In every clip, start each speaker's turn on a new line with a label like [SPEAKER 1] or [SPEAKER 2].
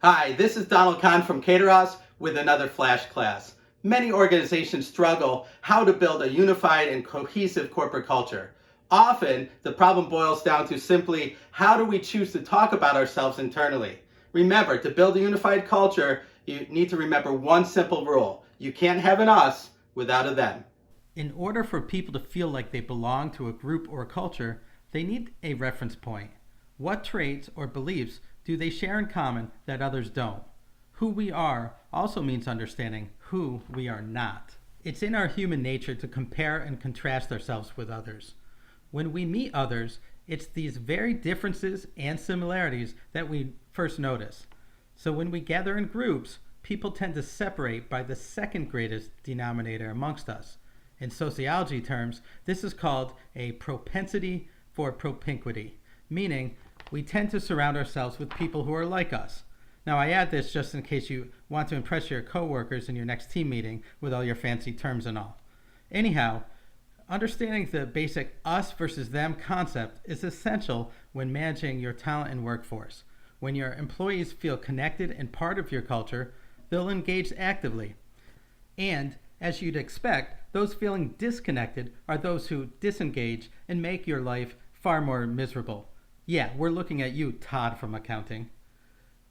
[SPEAKER 1] Hi, this is Donald Kahn from Kaydeross with another Flash class. Many organizations struggle how to build a unified and cohesive corporate culture. Often, the problem boils down to simply how do we choose to talk about ourselves internally. Remember, to build a unified culture, you need to remember one simple rule. You can't have an us without a them.
[SPEAKER 2] In order for people to feel like they belong to a group or culture, they need a reference point. What traits or beliefs do they share in common that others don't? Who we are also means understanding who we are not. It's in our human nature to compare and contrast ourselves with others. When we meet others, it's these very differences and similarities that we first notice. So when we gather in groups, people tend to separate by the second greatest denominator amongst us. In sociology terms, this is called a propensity for propinquity, meaning we tend to surround ourselves with people who are like us. Now, I add this just in case you want to impress your coworkers in your next team meeting with all your fancy terms and all. Anyhow, understanding the basic us versus them concept is essential when managing your talent and workforce. When your employees feel connected and part of your culture, they'll engage actively. And as you'd expect, those feeling disconnected are those who disengage and make your life far more miserable. Yeah, we're looking at you, Todd from accounting.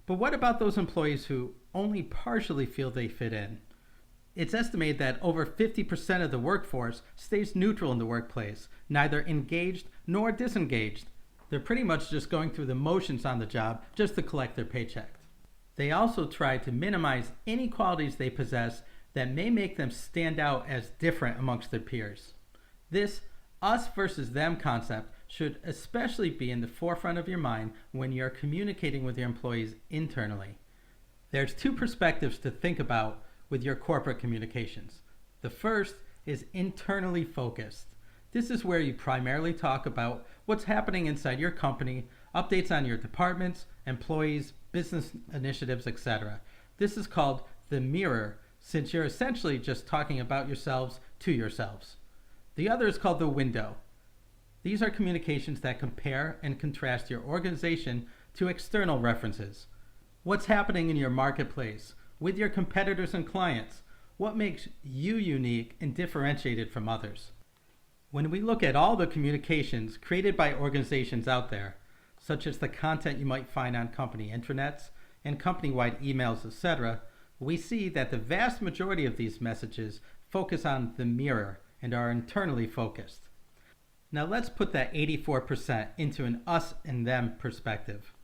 [SPEAKER 2] But what about those employees who only partially feel they fit in? It's estimated that over 50% of the workforce stays neutral in the workplace, neither engaged nor disengaged. They're pretty much just going through the motions on the job just to collect their paycheck. They also try to minimize any qualities they possess that may make them stand out as different amongst their peers. This us versus them concept should especially be in the forefront of your mind when you're communicating with your employees internally. There's two perspectives to think about with your corporate communications. The first is internally focused. This is where you primarily talk about what's happening inside your company, updates on your departments, employees, business initiatives, etc. This is called the mirror, since you're essentially just talking about yourselves to yourselves. The other is called the window. These are communications that compare and contrast your organization to external references. What's happening in your marketplace, with your competitors and clients? What makes you unique and differentiated from others? When we look at all the communications created by organizations out there, such as the content you might find on company intranets and company-wide emails, etc., we see that the vast majority of these messages focus on the mirror and are internally focused. Now let's put that 84% into an us and them perspective.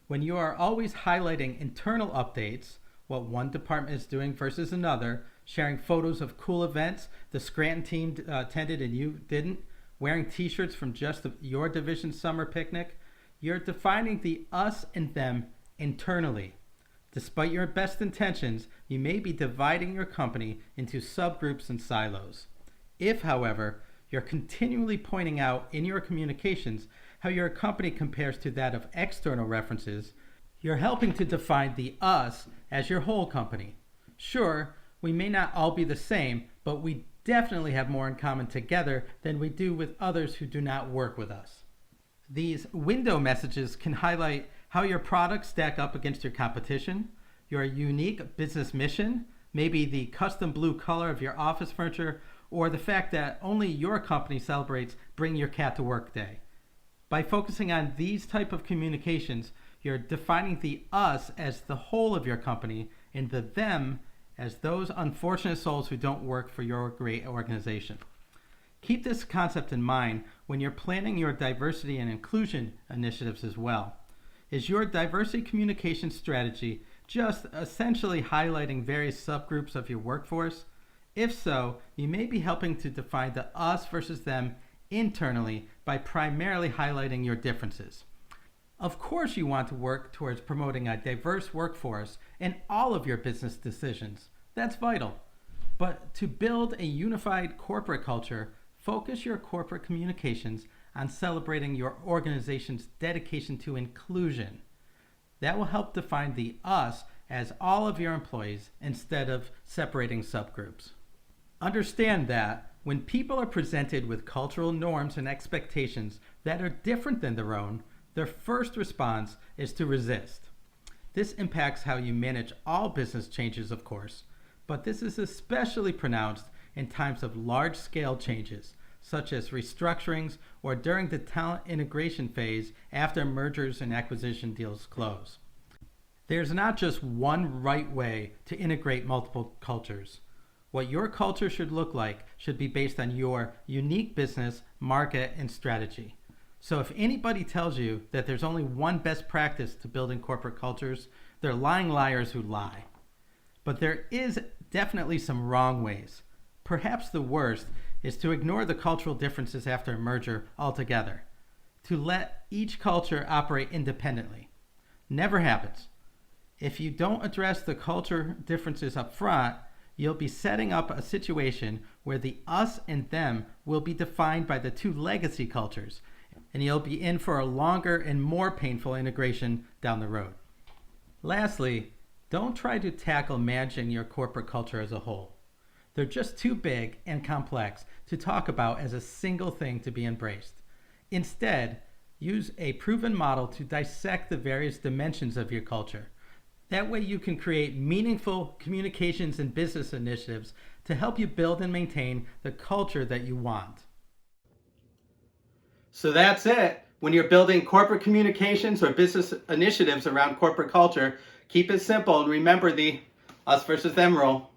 [SPEAKER 2] When you are always highlighting internal updates, what one department is doing versus another, sharing photos of cool events the Scranton team attended and you didn't, wearing t-shirts from just your division's summer picnic, you're defining the us and them internally. Despite your best intentions, you may be dividing your company into subgroups and silos. If, however, you're continually pointing out in your communications how your company compares to that of external references, you're helping to define the us as your whole company. Sure, we may not all be the same, but we definitely have more in common together than we do with others who do not work with us. These window messages can highlight how your products stack up against your competition, your unique business mission, maybe the custom blue color of your office furniture, or the fact that only your company celebrates Bring Your Cat to Work Day. By focusing on these type of communications, you're defining the us as the whole of your company and the them as those unfortunate souls who don't work for your great organization. Keep this concept in mind when you're planning your diversity and inclusion initiatives as well. Is your diversity communication strategy just essentially highlighting various subgroups of your workforce? If so, you may be helping to define the us versus them internally by primarily highlighting your differences. Of course, you want to work towards promoting a diverse workforce in all of your business decisions. That's vital. But to build a unified corporate culture, focus your corporate communications on celebrating your organization's dedication to inclusion. That will help define the us as all of your employees instead of separating subgroups. Understand that when people are presented with cultural norms and expectations that are different than their own, their first response is to resist. This impacts how you manage all business changes, of course, but this is especially pronounced in times of large-scale changes, such as restructurings or during the talent integration phase after mergers and acquisition deals close. There's not just one right way to integrate multiple cultures. What your culture should look like should be based on your unique business, market, and strategy. So if anybody tells you that there's only one best practice to building corporate cultures, they're lying liars who lie. But there is definitely some wrong ways. Perhaps the worst is to ignore the cultural differences after a merger altogether, to let each culture operate independently. Never happens. If you don't address the culture differences up front, you'll be setting up a situation where the us and them will be defined by the two legacy cultures, and you'll be in for a longer and more painful integration down the road. Lastly, don't try to tackle managing your corporate culture as a whole. They're just too big and complex to talk about as a single thing to be embraced. Instead, use a proven model to dissect the various dimensions of your culture. That way you can create meaningful communications and business initiatives to help you build and maintain the culture that you want.
[SPEAKER 1] So that's it. When you're building corporate communications or business initiatives around corporate culture, keep it simple and remember the us versus them rule.